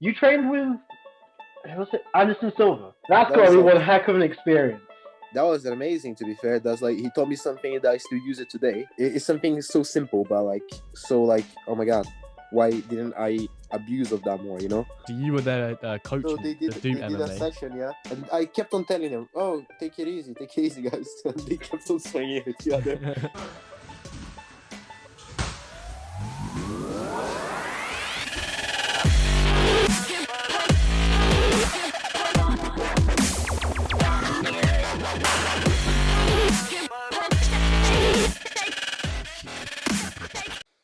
You trained with, who was it? Anderson Silva. That's That got to was be like one heck of an experience. that was amazing. To be fair, that's like he taught me something that I still use it today. It's something so simple, but like oh my god, why didn't I abuse of that more? You know. So you were there coaching So they did to do they did a MMA. session, yeah, and I kept on telling them, oh, take it easy, guys. And they kept on swinging at each other.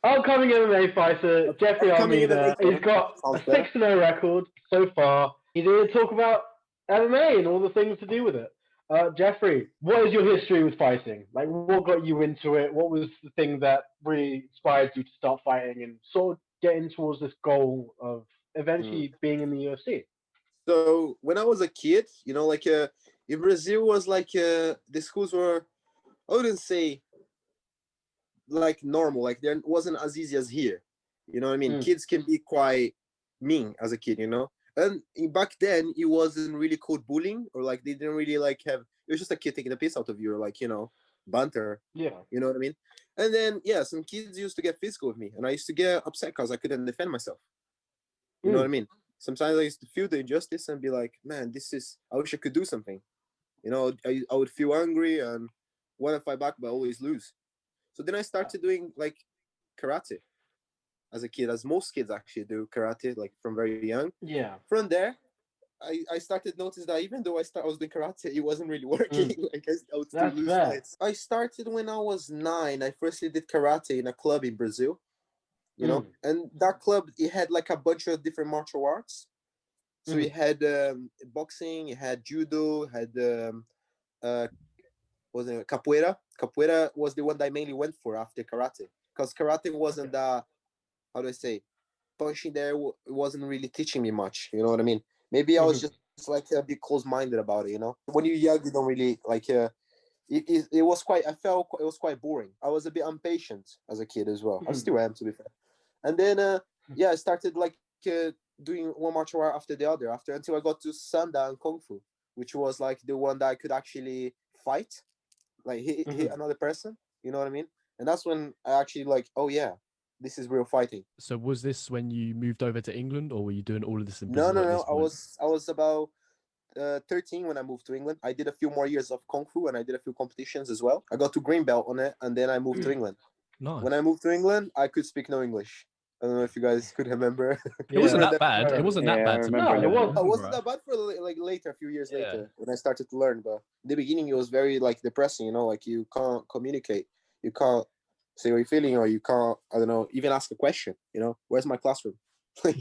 Upcoming MMA fighter Jeffrey Upcoming Almeida. MMA He's got a Sounds better. 6-0 record so far. He's here to talk about MMA and all the things to do with it. Jeffrey, what is your history with fighting? Like, what got you into it? What was the thing that really inspired you to start fighting and sort of getting towards this goal of eventually being in the UFC? So when I was a kid, like in Brazil was like the schools were, I wouldn't say like normal, like there wasn't as easy as here. You know what I mean? Kids can be quite mean as a kid, And back then it wasn't really called bullying, or like they didn't really like have, it was just a kid taking the piss out of you, or like, banter. Yeah. You know what I mean? And then some kids used to get physical with me, and I used to get upset because I couldn't defend myself. You know what I mean? Sometimes I used to feel the injustice and be like, man, I wish I could do something. I would feel angry and want to fight back, but always lose. So then I started doing like karate as a kid, as most kids actually do karate, like from very young. Yeah. From there, I started to notice that even though I was doing karate, it wasn't really working. Like I would still lose fights. I started when I was 9. I firstly did karate in a club in Brazil. And that club, it had like a bunch of different martial arts. So it had boxing, it had judo, it had was it capoeira. Capoeira was the one that I mainly went for after karate, because karate wasn't that, how do I say, punching there. It wasn't really teaching me much. You know what I mean? Maybe I was just like a bit close-minded about it. When you're young, you don't really like. It was quite. I felt it was quite boring. I was a bit impatient as a kid as well. I still am, to be fair. And then I started like doing one martial art after the other until I got to Sanda and Kung Fu, which was like the one that I could actually fight, like hit another person. You know what I mean? And that's when I actually like, oh yeah, this is real fighting. So was this when you moved over to England, or were you doing all of this in No. Brazil? No. I was about 13 when I moved to England. I did a few more years of Kung Fu, and I did a few competitions as well. I got to green belt on it, and then I moved to England. Nice. When I moved to England, I could speak no English. I don't know if you guys could remember. It wasn't that bad. It wasn't that bad. No, it wasn't. It wasn't that bad for like later, a few years later, when I started to learn. But in the beginning, it was very like depressing. Like you can't communicate, you can't say what you're feeling, or you can't, I don't know, even ask a question. Where's my classroom? Like,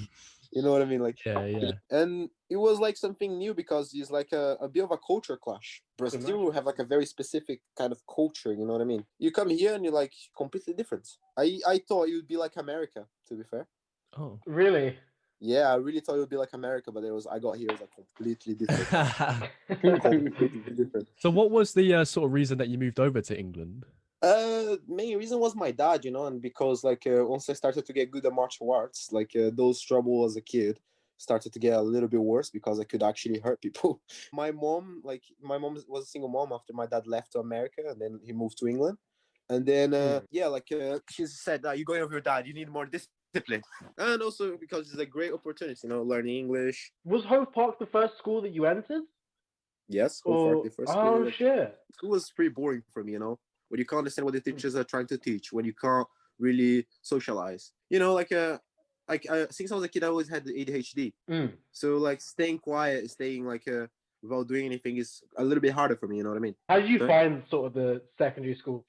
you know what I mean? Like, yeah. And it was like something new because it's like a bit of a culture clash. Brazil have like a very specific kind of culture. You know what I mean? You come here and you're like completely different. I thought it would be like America, to be fair. Oh, really? Yeah, I really thought it would be like America, but I got here, it was like completely different. Completely different. So what was the sort of reason that you moved over to England? Main reason was my dad, and because like once I started to get good at martial arts, like those trouble as a kid started to get a little bit worse because I could actually hurt people. My mom was a single mom after my dad left to America, and then he moved to England. And then she said that you're going with your dad, you need more discipline. And also because it's a great opportunity, learning English. Was Hove Park the first school that you entered? Yes, Hove Park, the first school. Oh shit. School was pretty boring for me, when you can't understand what the teachers are trying to teach, when you can't really socialize. Like since I was a kid, I always had the ADHD. So like staying quiet, staying like without doing anything is a little bit harder for me. You know what I mean? How did you find sort of the secondary school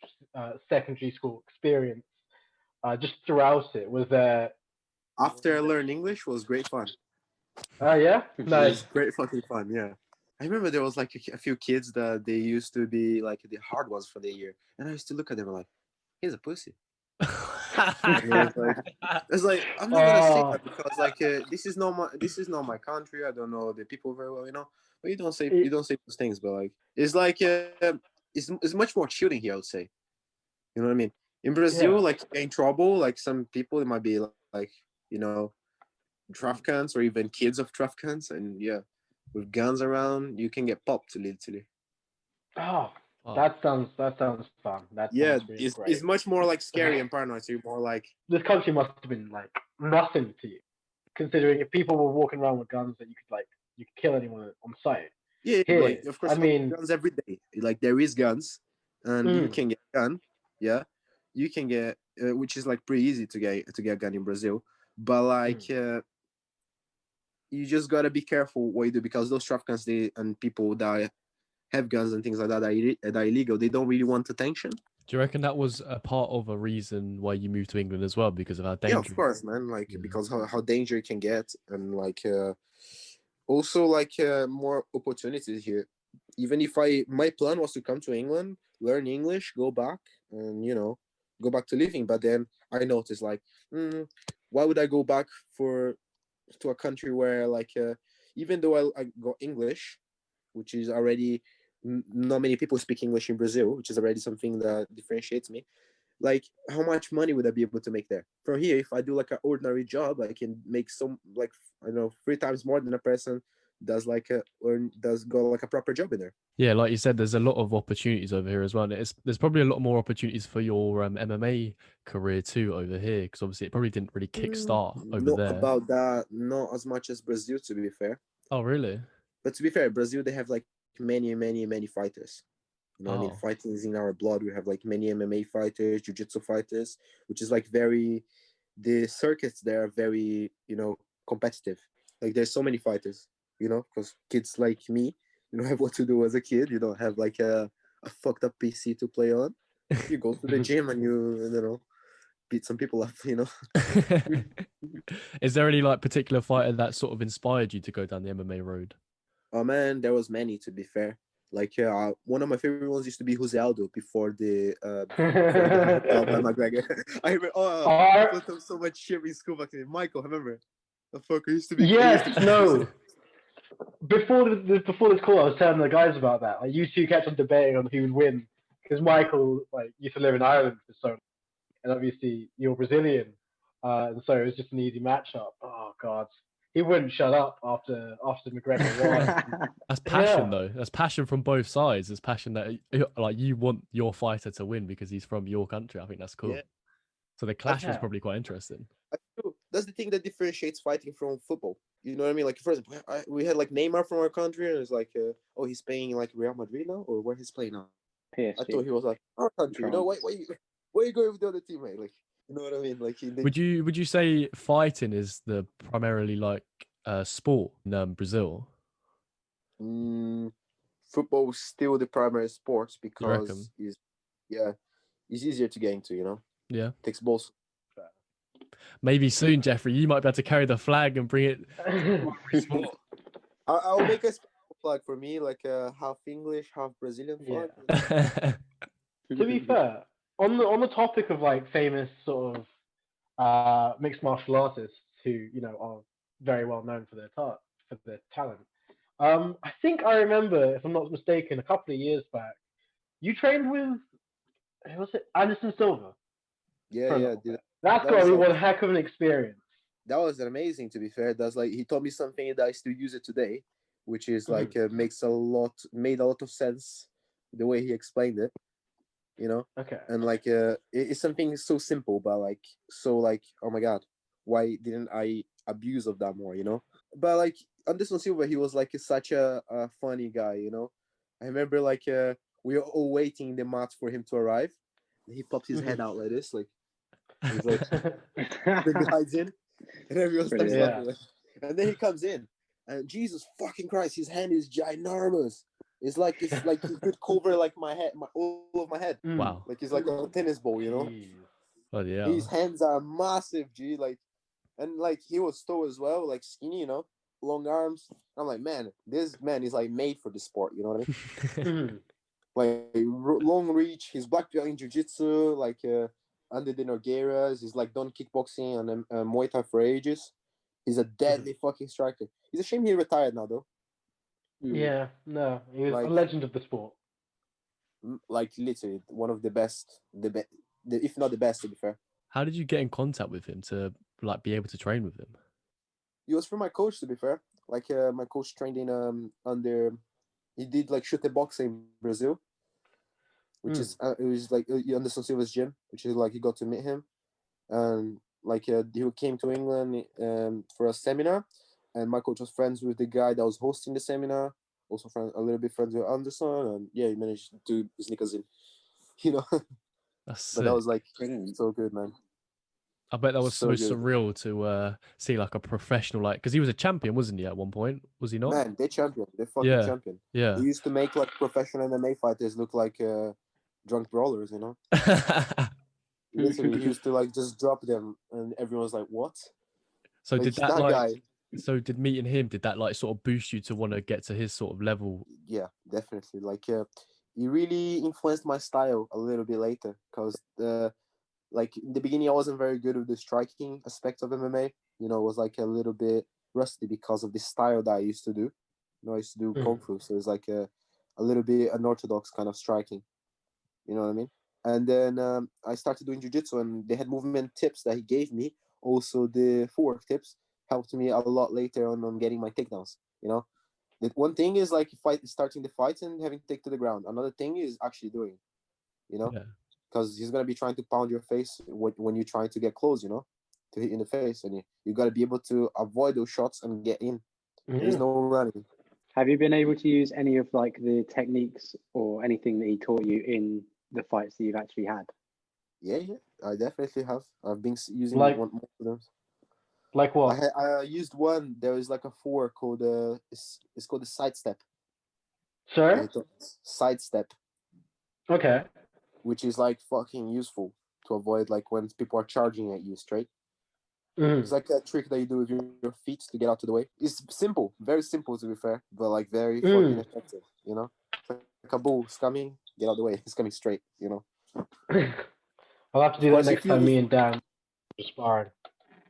experience? Just throughout it, was there? After I learned English, was great fun. Oh yeah, nice. It was great fucking fun. Yeah. I remember there was like a few kids that they used to be like the hard ones for the year, and I used to look at them like, he's a pussy. It's like I'm not gonna say that because like this is not my country. I don't know the people very well, But you don't say those things. But like it's like it's much more chilling here, I would say. You know what I mean? In Brazil, like in trouble, like some people it might be like traficants or even kids of traficants, and yeah, with guns around, you can get popped literally. Oh, Oh, that sounds fun. That Yeah, sounds really it's great. much more like scary and paranoid. So you're more like, This country must have been like nothing to you, considering if people were walking around with guns that you could kill anyone on sight. yeah, Here, like of I course you have mean, guns every day. Like there is guns, and you mm, can get a gun. Yeah, you can get, which is like pretty easy to get a gun in Brazil. But like, mm. you just gotta be careful what you do, because those traficants, they and people that have guns and things like that that are illegal, they don't really want attention. do you reckon that was a part of a reason why you moved to England as well, because of how Yeah, of dangerous? course, man. Like Yeah. because how dangerous it can get, and like also like more opportunities here. Even if my plan was to come to England, learn English, go back, and go back to living. But then I noticed like, why would I go back to a country where like even though I got English, which is already not many people speak English in Brazil, which is already something that differentiates me. Like, how much money would I be able to make there? From here, if I do like an ordinary job, I can make some like, I don't know, 3 times more than a person does like does go like a proper job in there. Yeah, like you said, there's a lot of opportunities over here as well. And there's probably a lot more opportunities for your MMA career too over here, because obviously it probably didn't really kickstart over Not there. about that, not as much as Brazil, to be fair. Oh, really? But to be fair, Brazil, they have like many fighters. You know what I mean? Oh, Fighting is in our blood. We have like many MMA fighters, jiu-jitsu fighters, which is like the circuits there are very, competitive. Like there's so many fighters, because kids like me, you don't have what to do as a kid. You don't have like a fucked up PC to play on. You go to the gym and you beat some people up. is there any like particular fighter that sort of inspired you to go down the MMA road? Oh man, there was many, to be fair. Like one of my favorite ones used to be Jose Aldo before the by McGregor. I remember. Oh, I put him so much shit in school back then. Michael, I remember. The fucker used to be. Yes, no. Before this call, I was telling the guys about that. Like, you two kept on debating on who would win because Michael used to live in Ireland for so long, and obviously you're Brazilian, and so it was just an easy matchup. Oh God, he wouldn't shut up after McGregor won. That's passion Yeah. though. That's passion from both sides. It's passion that like you want your fighter to win because he's from your country. I think that's cool. Yeah. So the clash was Yeah. probably quite interesting. That's the thing that differentiates fighting from football. You know what I mean? Like, for example, we had like Neymar from our country, and it's like, oh, he's playing like Real Madrid now, or where he's playing now? PSG. I thought he was like our country. You know, why you going with the other teammate? Like, you know what I mean? Like, Would you say fighting is the primarily like sport in Brazil? Football is still the primary sport You reckon? because it's easier to get into. Yeah. Takes balls. Maybe soon, Jeffrey, you might be able to carry the flag and bring it to every sport. I'll make a special flag for me, like a half English, half Brazilian flag. Yeah. To be fair, on the topic of like famous sort of mixed martial artists who are very well known for their talent. I think I remember, if I'm not mistaken, a couple of years back, you trained with who was it? Anderson Silva. Yeah, dude. That's That got to was be like- one heck of an experience. That was amazing, to be fair. That's like, he taught me something that I still use it today, which is like made a lot of sense the way he explained it. Okay. And like it's something so simple, but like so like, oh my god, why didn't I abuse of that more? But like Anderson Silva, he was like such a funny guy. I remember like we were all waiting in the mat for him to arrive. He popped his head out like this, like he's like the guys in, and everyone starts laughing. And then he comes in, and Jesus fucking Christ, his hand is ginormous. It's like he could cover like my head, all of my head. Wow. Like it's like a tennis ball, Jeez. Oh yeah. His hands are massive, G. Like, and like he was tall as well, like skinny, long arms. I'm like, man, this man is like made for the sport. You know what I mean? Like long reach. He's black belt in jiu-jitsu, like under the Nogueiras. He's like done kickboxing and Muay Thai for ages. He's a deadly fucking striker. He's a shame he retired now, though. Yeah, no, he was Like- a legend of the sport. Like literally one of the best, if not the best, to be fair. How did you get in contact with him to like be able to train with him? It was from my coach, to be fair. Like my coach trained in under. He did like shoot boxing in Brazil, which is it was like Anderson Silva's gym, which is like he got to meet him, and like he came to England for a seminar, and my coach was friends with the guy that was hosting the seminar. Also, a little bit friends with Anderson, and yeah, he managed to sneak us in. You know, That's but that sick. was like Brilliant. so good, man. I bet that was so good. surreal to see like a professional, like, because he was a champion, wasn't he? At one point, was he not? Man, they're champion. They're fucking Yeah. champion. Yeah. He used to make like professional MMA fighters look like drunk brawlers, you know. Literally, he used to like just drop them, and everyone was like, "What?" So Like, did that that like? guy? So did meeting him, did that like sort of boost you to want to get to his sort of level? Yeah, definitely. Like, he really influenced my style a little bit later, because like in the beginning, I wasn't very good with the striking aspect of MMA. You know, it was like a little bit rusty because of the style that I used to do. You know, I used to do kung fu, so it's like a little bit unorthodox kind of striking. You know what I mean? And then I started doing jiu-jitsu, and they had movement tips that he gave me. Also, the footwork tips helped me a lot later on getting my takedowns. You know, the one thing is like starting the fight and having to take to the ground. Another thing is actually doing. You know, because he's gonna be trying to pound your face when you're trying to get close. You know, to hit in the face, and you got to be able to avoid those shots and get in. There's no running. Have you been able to use any of like the techniques or anything that he taught you in the fights that you've actually had? Yeah, I definitely have. I've been using Like- most of them. Like what? I used one. There is like a four called it's called the sidestep. Sir? Sidestep, Okay. which is like fucking useful to avoid like when people are charging at you straight. It's like a trick that you do with your feet to get out of the way. It's simple, very simple to be fair, but like very fucking effective. You know, it's like a bull is coming, get out of the way. It's coming straight. You know. I'll have to do that course, next if you- time me and Dan are sparring.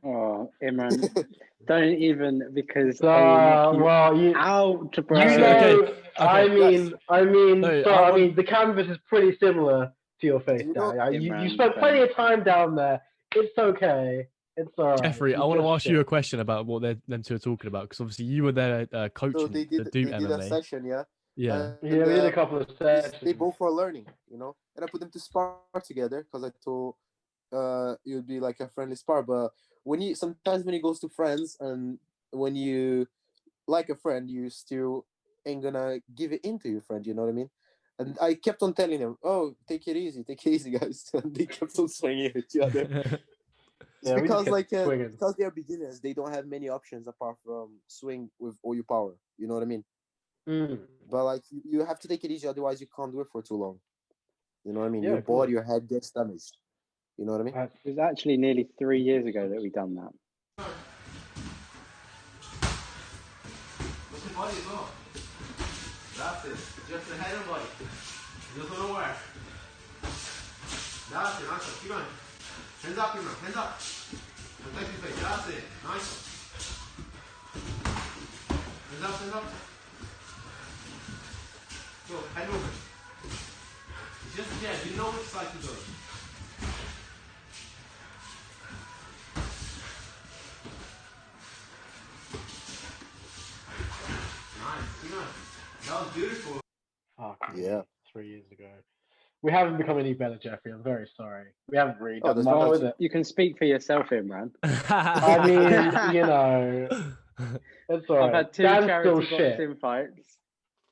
Oh, Imran, don't even, because they Well, knock you you out, bro. you Actually, know, okay, I mean, No, so, I I mean, want- the canvas is pretty similar to your face, You know- Dan. You Imran, spent plenty of time down there. It's okay. It's all right. Jeffrey, I You want to just ask you a chill. question about what them two are talking about, because obviously you were there coaching So they the did Duke they did a MMA. session, yeah. Yeah. Yeah, we did a couple of sessions. They both were learning, you know, and I put them to spar together because I thought it would be like a friendly spar. But sometimes when he goes to friends, and when you like a friend, you still ain't gonna give it in to your friend. You know what I mean? And I kept on telling them, "Oh, take it easy, guys." And they kept on swinging at each other. It's Yeah, we just because like kept swinging. because they're beginners, they don't have many options apart from swing with all your power. You know what I mean? But like you have to take it easy, otherwise you can't do it for too long. You know what I mean? Yeah, Your of course. body, your head gets damaged. You know what I mean? It was actually nearly 3 years ago that we done that. Push your body as well. That's it. Just the head and body. Just don't work. That's it. Nice. Keep going. Hands up, Imran. Hands up. Protect your face. That's it. Nice. Hands up, hands up. Go. Head movement. It's just, yeah, you know which side to go. Nice. Keep going. That was beautiful. Fuck Yeah. 3 years ago. We haven't become any better, Jeffrey. I'm very sorry. We haven't really done there's much not with much. it. You can speak for yourself, Imran. I mean, you know, it's alright. I've had 2 Dan's charity still shit. boxing fights.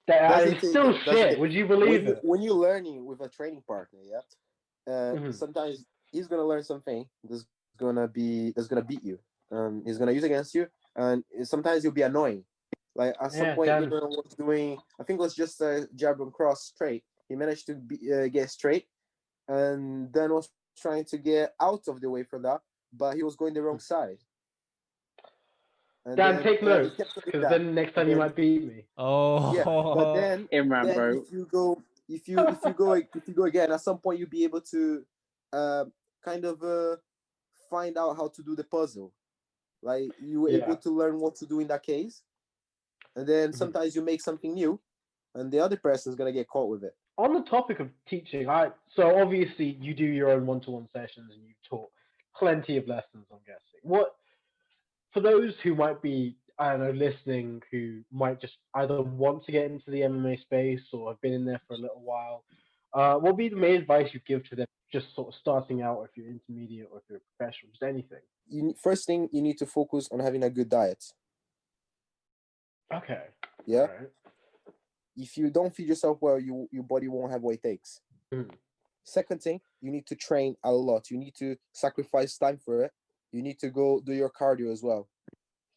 That's the It's thing, still that's the shit. thing. Would you believe it? When you're learning with a training partner, yeah, sometimes he's gonna learn something that's gonna beat you, and he's gonna use against you, and sometimes you'll be annoying. Like at some point, Dan. Imran was doing, I think it was just a jab and cross straight. He managed to get straight, and then was trying to get out of the way from that, but he was going the wrong side. And Dan, then, take he notes, kept doing because that. then next time you might beat me. Oh. Yeah, but then Imran, then bro. if you go again, at some point you'll be able to kind of find out how to do the puzzle. Like you were able to learn what to do in that case, and then sometimes you make something new, and the other person's gonna get caught with it. On the topic of teaching, so obviously you do your own one-to-one sessions and you've taught plenty of lessons, I'm guessing. What, for those who might be, I don't know, listening, who might just either want to get into the MMA space or have been in there for a little while, what would be the main advice you give to them, just sort of starting out, if you're intermediate or if you're a professional, just anything? First thing, you need to focus on having a good diet. Okay. Yeah. Right. If you don't feed yourself well, your body won't have what it takes. Second thing, you need to train a lot. You need to sacrifice time for it. You need to go do your cardio as well.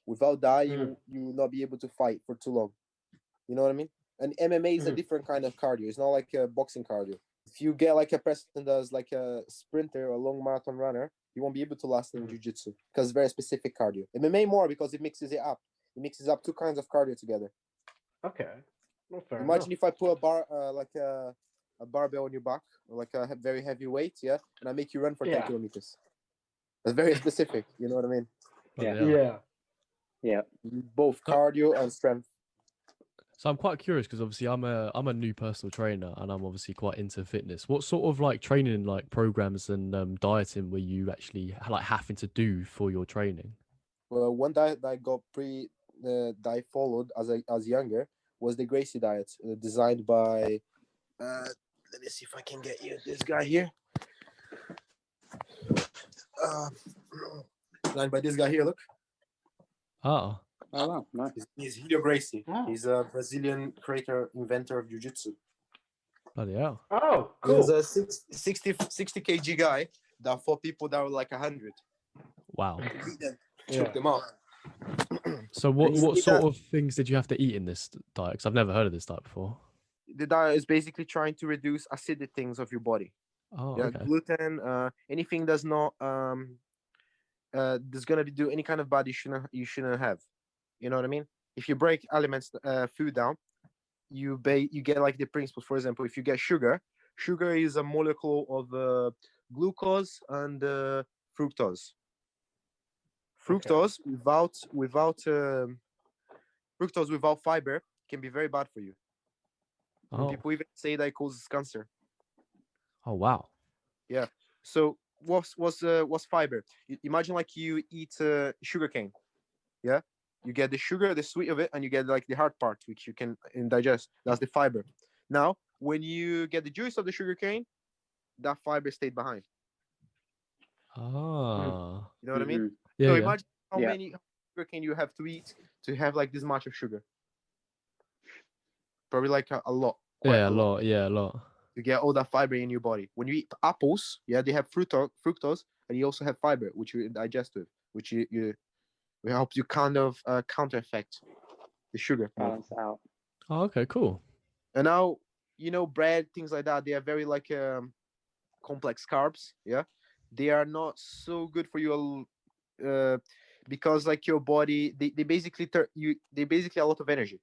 Without that, you will not be able to fight for too long. You know what I mean? And MMA is a different kind of cardio. It's not like a boxing cardio. If you get like a person that's like a sprinter or a long marathon runner, you won't be able to last in jiu-jitsu because it's very specific cardio. MMA more because it mixes it up. It mixes up two kinds of cardio together. Okay. Well, fair Imagine enough. if I put a barbell on your back, or like a very heavy weight, and I make you run for 10 kilometers. That's very specific. You know what I mean? Yeah. Both cardio and strength. So I'm quite curious because obviously I'm a new personal trainer and I'm obviously quite into fitness. What sort of like training like programs and dieting were you actually like having to do for your training? Well, one diet that I got that I followed as younger was the Gracie diet, designed by. Let me see if I can get you this guy here. Designed by this guy here. Look. Oh. Oh wow, nice. He's Helio Gracie. Oh. He's a Brazilian creator, inventor of jiu-jitsu. Bloody hell. Oh, cool. He's a 60 kg guy that fought people that were like 100. Wow. Beat them, choke them out. So what sort of things did you have to eat in this diet? Because I've never heard of this diet before. The diet is basically trying to reduce acidic things of your body. Oh, yeah, okay. Gluten, anything that's not that's gonna do any kind of bad you shouldn't have. You know what I mean? If you break elements, food down, you get like the principles. For example, if you get sugar is a molecule of glucose and fructose. Fructose fructose without fiber can be very bad for you. And people even say that it causes cancer. Oh wow. Yeah. So what's fiber? Imagine like you eat sugarcane. Yeah. You get the sugar, the sweet of it, and you get like the hard part, which you can digest. That's the fiber. Now, when you get the juice of the sugarcane, that fiber stayed behind. Ah. You know what I mean? Yeah. So imagine how many sugarcane you have to eat to have like this much of sugar. Probably like a lot. Yeah, a lot. Yeah, a lot. You get all that fiber in your body. When you eat apples, they have fructose, and you also have fiber, which you digest with, which you helps you kind of counter effect the sugar. Balance out. Oh, okay, cool. And now, bread, things like that, they are very like complex carbs. Yeah, they are not so good for you because like your body, they basically a lot of energy.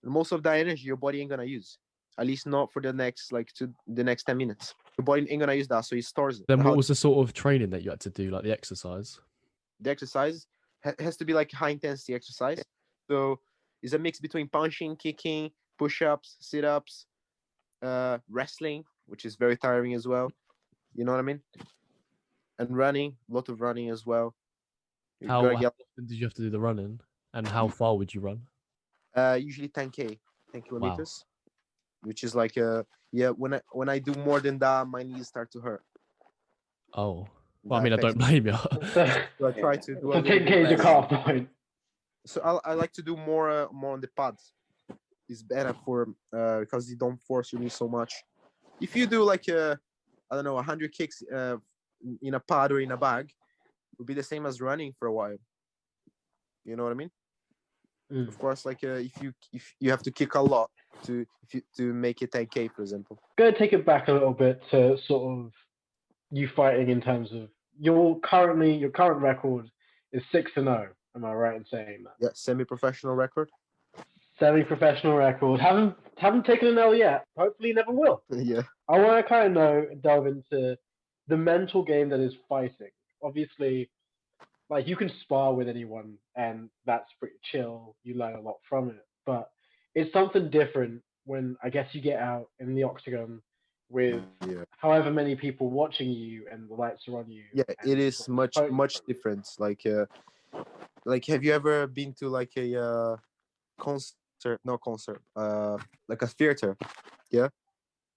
And most of that energy your body ain't gonna use. At least not for the next 10 minutes. Your body ain't gonna use that, so it stores it. Then what was the sort of training that you had to do, like the exercise? The exercise has to be like high intensity exercise. So it's a mix between punching, kicking, push-ups, sit-ups, wrestling, which is very tiring as well. You know what I mean? And running, a lot of running as well. How often did you have to do the running? And how far would you run? Usually 10 kilometers. Wow. Which is like when I do more than that, my knees start to hurt. Oh. Well, I mean, I don't blame you. So I try to do so 10K is a cut-off point. So I like to do more on the pads. It's better for because you don't force your knees so much. If you do like 100 kicks in a pad or in a bag, it would be the same as running for a while. You know what I mean? Of course, like if you have to kick a lot to make it 10K, for example. Go take it back a little bit to sort of you fighting in terms of your current record is 6-0. Am I right in saying that? Yeah, semi-professional record. Semi-professional record. Haven't taken an L yet. Hopefully, never will. Yeah. I want to kind of delve into the mental game that is fighting. Obviously, like you can spar with anyone, and that's pretty chill. You learn a lot from it, but it's something different when I guess you get out in the octagon with however many people watching you and the lights are on you. Yeah, it is much different. Like Like, have you ever been to like a concert? No concert. Like a theater. Yeah.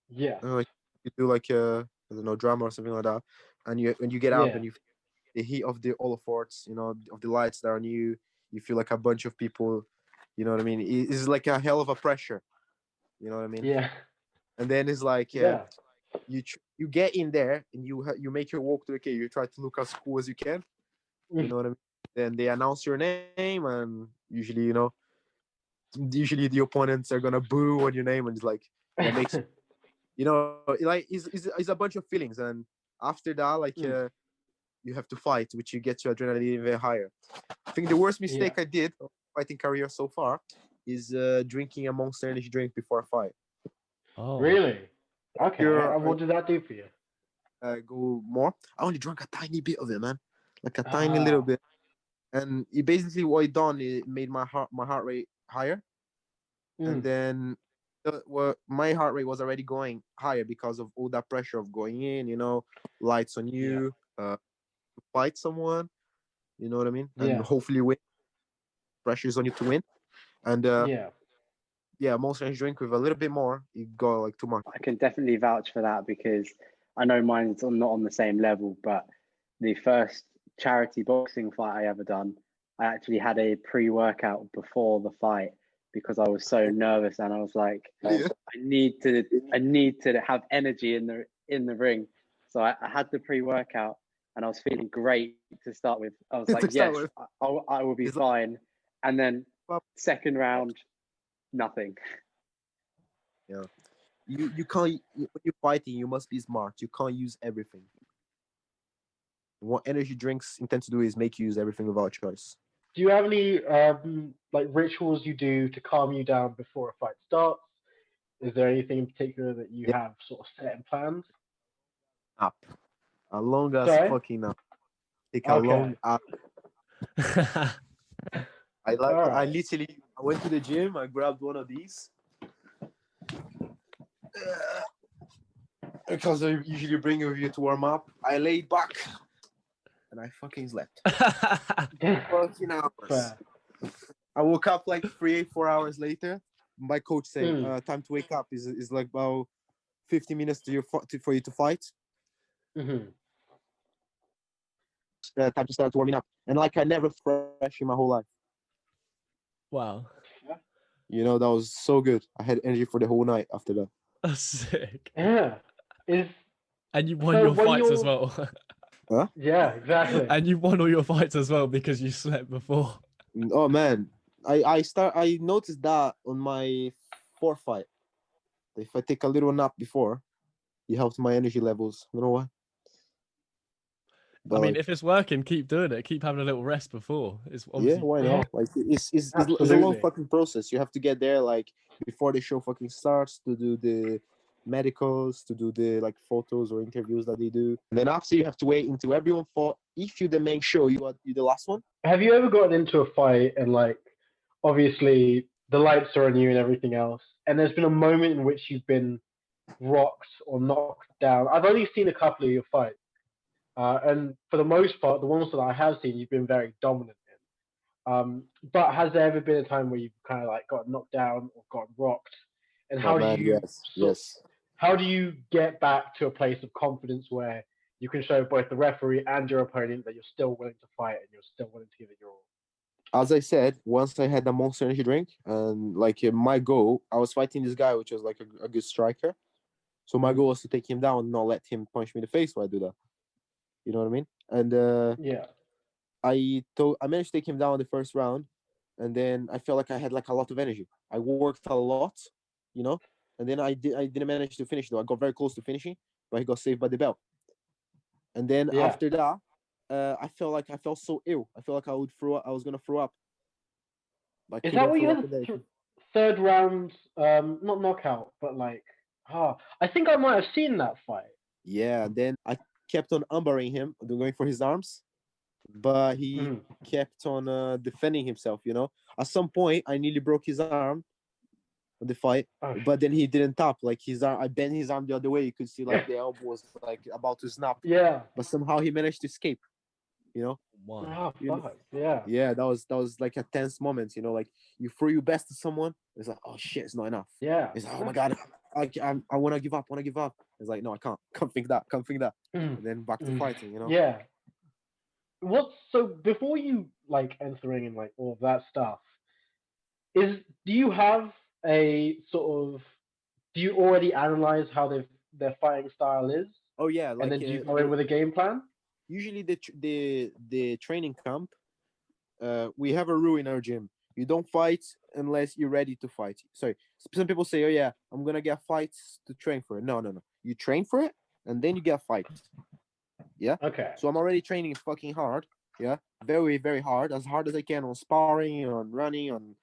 Yeah. Like you do like I don't know, drama or something like that, and when you get up Yeah. and you feel the heat of the Olaforts, you know, of the lights that are on you, you feel like a bunch of people, you know what I mean? It's like a hell of a pressure, you know what I mean? Yeah. And then it's like Yeah. you get in there and you make your walk to the cage. You try to look as cool as you can, you know what I mean? Then they announce your name, and usually the opponents are gonna boo on your name, and it's like that makes like it's a bunch of feelings, and after that, like you have to fight, which you get your adrenaline even higher. I think the worst mistake I did fighting career so far is drinking a Monster Energy drink before a fight. Oh, Really? Okay. You're, And what did that do for you? go more. I only drank a tiny bit of it, man, like a tiny little bit, and it basically what it done, it made my heart rate higher, and then my heart rate was already going higher because of all that pressure of going in, you know, lights on you, fight someone, you know what I mean, and hopefully win. Pressure's on you to win, and Monster Energy drink with a little bit more, it got like too much. I can definitely vouch for that because I know mine's not on the same level, but the first charity boxing fight I ever done, I actually had a pre-workout before the fight because I was so nervous, and I was like, I need to have energy in the ring. So I had the pre-workout, and I was feeling great to start with. I was like, yes, I will be fine. And then second round, nothing. Yeah, you can't, when you're fighting, you must be smart. You can't use everything. What energy drinks intend to do is make you use everything without choice. Do you have any like rituals you do to calm you down before a fight starts? Is there anything in particular that you have sort of set and planned? Up, a long as fucking up. Take a long up. I literally went to the gym. I grabbed one of these because I usually bring it with you to warm up. I laid back and I fucking slept. Fucking hours. Fair. I woke up like 4 hours later. My coach saying, "Time to wake up is like about 50 minutes for you to fight." Mm-hmm. Time to start warming up, and like I never fresh in my whole life. Wow. You know, that was so good. I had energy for the whole night after that. That's sick. Yeah. And you won your fights as well. Huh? Yeah, exactly. And you won all your fights as well because you slept before. Oh man, I noticed that on my fourth fight. If I take a little nap before, it helps my energy levels. You know what? But I mean, if it's working, keep doing it. Keep having a little rest before. It's obviously... why not? Like it's a long fucking process. You have to get there like before the show fucking starts to do the medicals, to do the like photos or interviews that they do. And then after you have to wait until everyone fought. If you're the main show, you're the last one. Have you ever gotten into a fight and like obviously the lights are on you and everything else, and there's been a moment in which you've been rocked or knocked down? I've only seen a couple of your fights. And for the most part, the ones that I have seen, you've been very dominant in. But has there ever been a time where you've kind of like got knocked down or got rocked? And how do you how do you get back to a place of confidence where you can show both the referee and your opponent that you're still willing to fight and you're still willing to give it your all? As I said, once I had the Monster Energy drink, and like my goal, I was fighting this guy, which was like a good striker. So my goal was to take him down, not let him punch me in the face while I do that. You know what I mean? And I managed to take him down in the first round, and then I felt like I had like a lot of energy. I worked a lot, you know, and then I didn't manage to finish though. I got very close to finishing, but he got saved by the bell. And then after that, I felt so ill. I felt like I was gonna throw up. Is that what you had third round? Not knockout, but like, I think I might have seen that fight. Yeah, and then I kept on umbering him, going for his arms, but he kept on defending himself, you know. At some point, I nearly broke his arm on the fight, but then he didn't tap. Like his arm, I bent his arm the other way. You could see like the elbow was like about to snap. Yeah. But somehow he managed to escape. You know? Wow. Oh, fuck. Yeah. Yeah, that was like a tense moment. You know, like you throw your best to someone, it's like, oh shit, it's not enough. Yeah. It's like, oh my god, I want to give up, It's like, no, I can't think that, Mm. and then back to fighting. You know? Yeah. So before you like entering in like all of that stuff, do you have a sort of do you already analyze how their fighting style is, Oh yeah, and like then do you go in with a game plan? usually the training camp, we have a rule in our gym. You don't fight unless you're ready to fight. Sorry, some people say, oh yeah, I'm gonna get fights to train for it. No, no, no. You train for it and then you get fights. Yeah. Okay. So I'm already training fucking hard. Yeah, very very hard, as I can on sparring, on running, on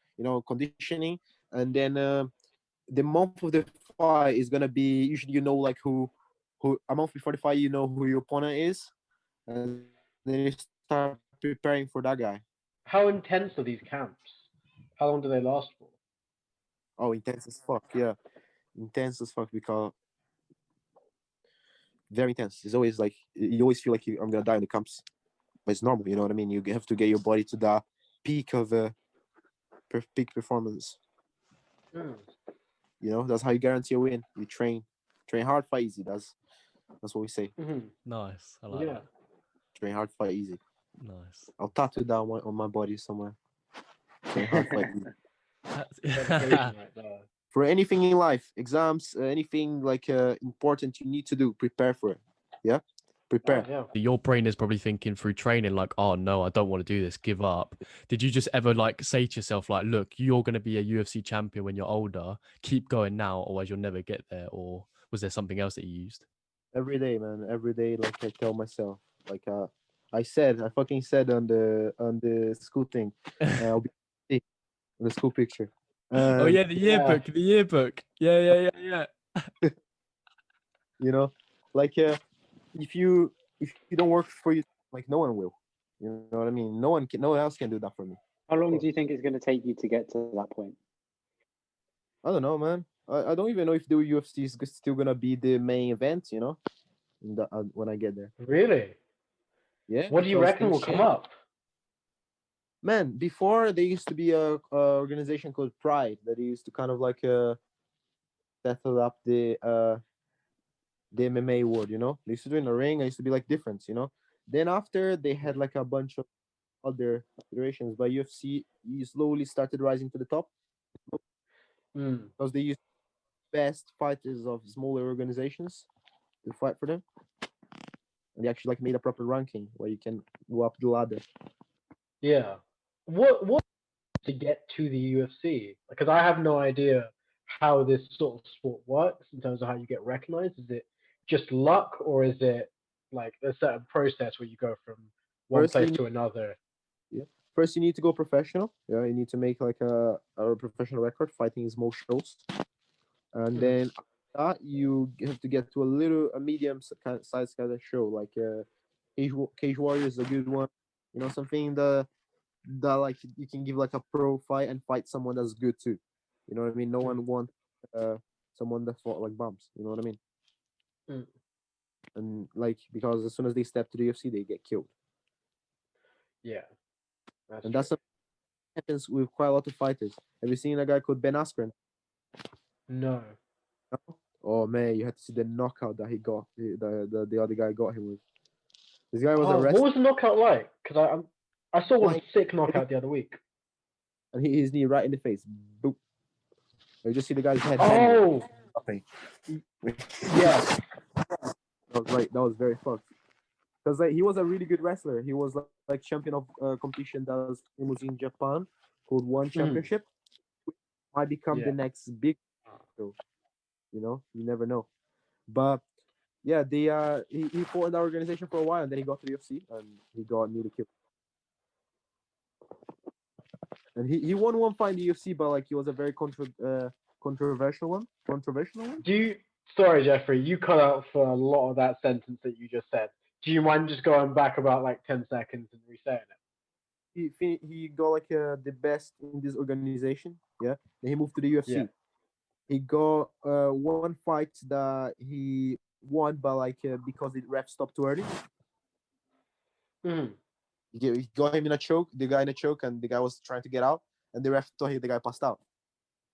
conditioning, and then the month of the fight is gonna be usually like who a month before the fight who your opponent is, and then you start preparing for that guy. How intense are these camps? How long do they last for? Oh, intense as fuck. Yeah, intense as fuck because very intense. It's always like you always feel like I'm gonna die in the camps, but it's normal. You know what I mean? You have to get your body to the peak of peak performance. Mm. That's how you guarantee a win. You train hard, fight easy. That's what we say. Mm-hmm. Nice. I like that. Train hard, fight easy. Nice. I'll tattoo that on my body somewhere. Train hard, fight easy. Dedication right there. For anything in life, exams, anything like important you need to do, prepare for it. Yeah, prepare. Oh, yeah. Your brain is probably thinking through training like, oh no, I don't want to do this, give up. Did you just ever like say to yourself like, look, you're going to be a UFC champion when you're older, keep going now, otherwise you'll never get there? Or was there something else that you used? Every day, man. Every day, like I tell myself, like I fucking said on the school thing, I'll be on the school picture. Oh yeah, the yearbook, yeah. Like if you don't work for you, like no one will. You know what I mean? No one else can do that for me. How long do you think it's going to take you to get to that point? I don't know, man. I don't even know if the UFC is still gonna be the main event. When I get there. Really? Yeah. What do you reckon will come up? Man, before there used to be a organization called Pride that used to kind of like settle up the MMA world. They used to do in the ring. I used to be like difference. Then after they had like a bunch of other federations, but UFC you slowly started rising to the top because they used best fighters of smaller organizations to fight for them, and they actually like made a proper ranking where you can go up the ladder. Yeah. What to get to the UFC? Because I have no idea how this sort of sport works in terms of how you get recognized. Is it just luck, or is it like a certain process where you go from one place to another? Yeah. First, you need to go professional. Yeah, you need to make like a professional record fighting small shows, and then that you have to get to a medium size kind of show like Cage Warrior is a good one. Something that like you can give like a pro fight and fight someone that's good too. You know what I mean? No one wants someone that fought like bumps. You know what I mean? And like because as soon as they step to the UFC, they get killed. Yeah, that's what happens with quite a lot of fighters. Have you seen a guy called Ben Askren? No. Oh man, you had to see the knockout that he got. The other guy got him with. This guy was What was the knockout like? Because I saw one sick knockout the other week. And his knee right in the face. Boop. You just see the guy's head. Oh. Yeah. That was very fucked. Because like he was a really good wrestler. He was like champion of competition that was in Japan called One Championship. Might become the next big. So, you never know. But yeah, he fought in the organization for a while, and then he got to the UFC, and he got newly killed. And he won one fight in the UFC, but like he was a very controversial one. Sorry, Jeffrey, you cut out for a lot of that sentence that you just said. Do you mind just going back about like 10 seconds and resaying it? He got like the best in this organization. Yeah, then he moved to the UFC. Yeah. He got one fight that he won, but like because the ref stopped too early. He got him in a choke, the guy in a choke, and the guy was trying to get out, and the ref thought the guy passed out.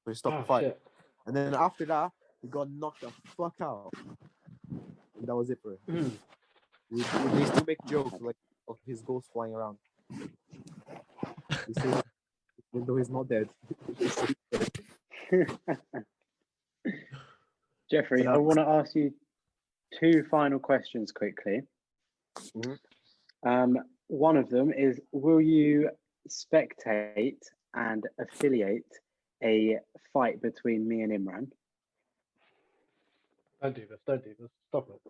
So he stopped the fight. Shit. And then after that, he got knocked the fuck out. And that was it for him. They still make jokes like of his ghost flying around. Even though he's not dead. Jeffrey, I want to ask you 2 final questions quickly. One of them is, will you spectate and affiliate a fight between me and Imran? Don't do this. Stop it.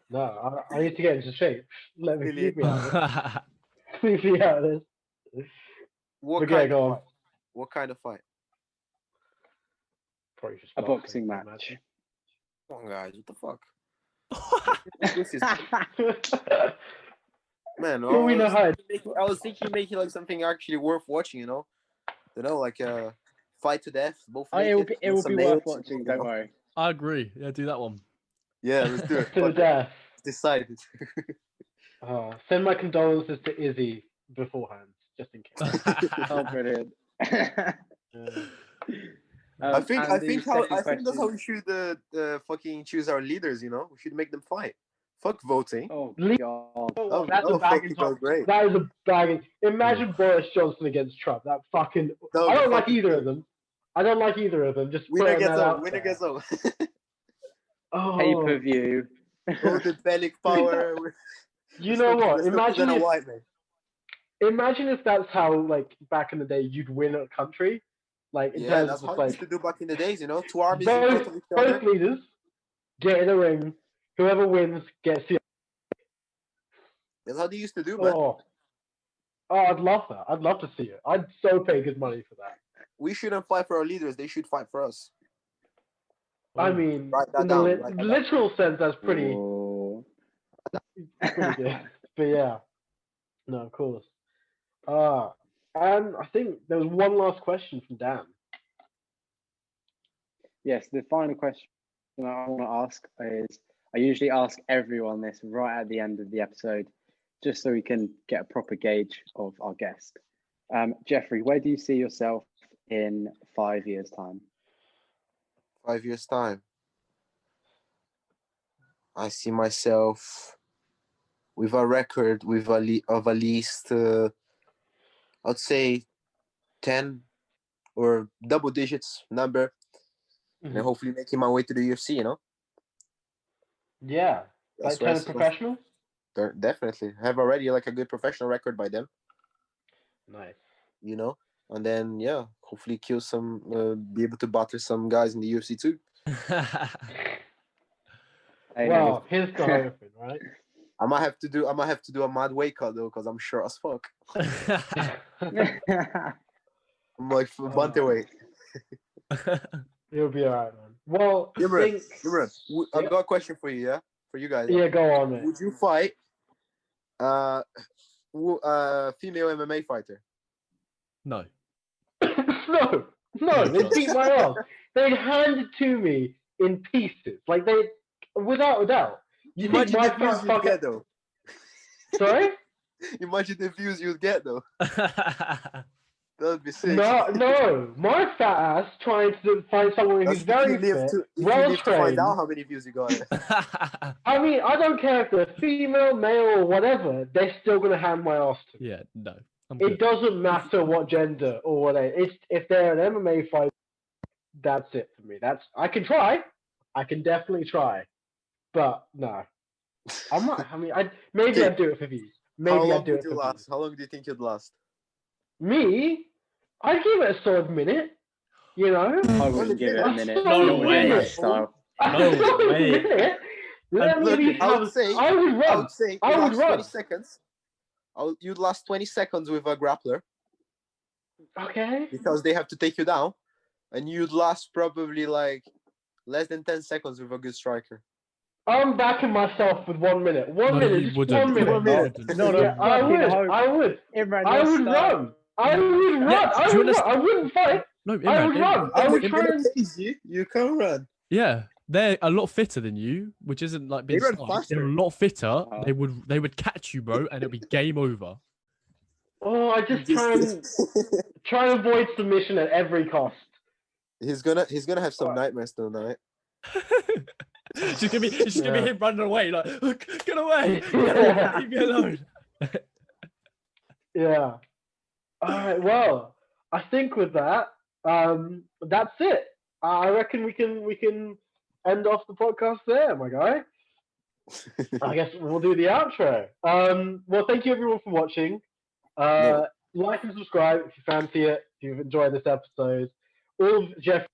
No, I need to get into shape. Leave me out of this. Leave me out of this. What kind of fight? Probably just A boxing match. Come on, guys. What the fuck? Man, I was thinking making like something actually worth watching, you know, like a fight to death. Both it will be worth watching. Don't worry. I agree. Yeah, do that one. Yeah, let's do it. To death. Decided. Send my condolences to Izzy beforehand, just in case. Oh, brilliant. I think that's how we should fucking choose our leaders. You know, we should make them fight. Fuck voting. Oh god. That's a bagging topic. That is a bagging. Imagine Boris Johnson against Trump. That fucking. I don't like either of them. Just winner gets home. Oh. Pay-per-view. All the bellic power. You know what? Imagine if that's how, like, back in the day, you'd win a country. Like, in terms that's of how like, used to do back in the days. You know, 2 armies. Both leaders get in the ring. Whoever wins gets the. That's how they used to do, man. Oh, I'd love that. I'd love to see it. I'd so pay good money for that. We shouldn't fight for our leaders. They should fight for us. I mean, in the literal sense, that's pretty good. But yeah, no, of course. And I think there was one last question from Dan. Yes, the final question I want to ask is, I usually ask everyone this right at the end of the episode, just so we can get a proper gauge of our guest. Jeffrey, where do you see yourself in 5 years' time? 5 years' time. I see myself with a record of at least, I'd say 10 or double digits number, and hopefully making my way to the UFC, you know? Yeah. Like 10 professional? Definitely. I have already like a good professional record by them. Nice. You know? And then, yeah, hopefully kill some, be able to battle some guys in the UFC too. Well, here's the hoping, right? I might have to do a mad weight cut though, because I'm sure as fuck. I'm like for bantamweight. You'll be alright, man. Well, Imran, I've got a question for you, yeah? For you guys. Yeah, go on, man. Would you fight female MMA fighter? No. No, they beat my ass. They hand it to me in pieces. Like, they, without a doubt. You think my fat fucker... get, though. Sorry? Imagine the views you'd get, though. That'd be sick. No, my fat ass trying to find someone who's very fit, well trained. To find out how many views you got. I mean, I don't care if they're female, male, or whatever. They're still gonna hand my ass to me. Yeah, no. It doesn't matter what gender or what if they're an MMA fighter, that's it for me. I can try. I can definitely try, but no, I'm not. I mean, maybe I'd do it for views. Maybe I'd do it for views. How long do you think you'd last? Me? I'd give it a solid minute. You know? I wouldn't give it a minute. No way. No way. Let me I would run. 20 seconds. You'd last 20 seconds with a grappler. Okay. Because they have to take you down. And you'd last probably like less than 10 seconds with a good striker. I'm backing myself with 1 minute. 1 minute. Just 1 minute. 1 minute. No, I would. Imran, I would run. I wouldn't fight. No, Imran, I would run. I would try and... You can run. Yeah, they're a lot fitter than you, which isn't like being They run smart. faster. They're a lot fitter. They would catch you, bro, and it'll be game over. Oh, I just try and avoid submission at every cost. He's gonna have some nightmares tonight. It's just gonna be him running away, like, get away, leave me alone. Yeah. All right. Well, I think with that, that's it. I reckon we can end off the podcast there, my guy. I guess we'll do the outro. Well, thank you everyone for watching. Like and subscribe if you fancy it. If you've enjoyed this episode, all of Jeff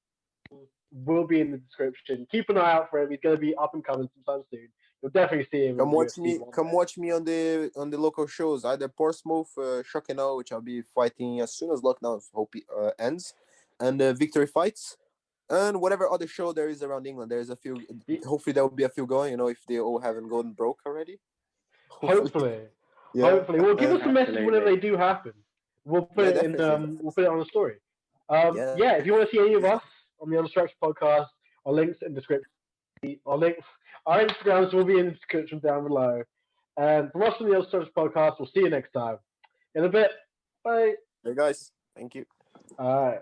will be in the description. Keep an eye out for him. He's going to be up and coming sometime soon. You'll definitely see him. Come watch me on the local shows, either Portsmouth, Shockenow, which I'll be fighting as soon as lockdown ends, and Victory Fights, and whatever other show there is around England. There's a few. Hopefully there will be a few going. If they all haven't gone broke already. Hopefully. Yeah. Hopefully. Well, give us a message whenever they do happen. We'll put it in. We'll put it on the story. If you want to see any of us on the Unstructured Podcast, our links in the description. Our Instagrams will be in the description down below. And from us on the Unstructured Podcast, we'll see you next time. In a bit. Bye. Hey guys, thank you. All right.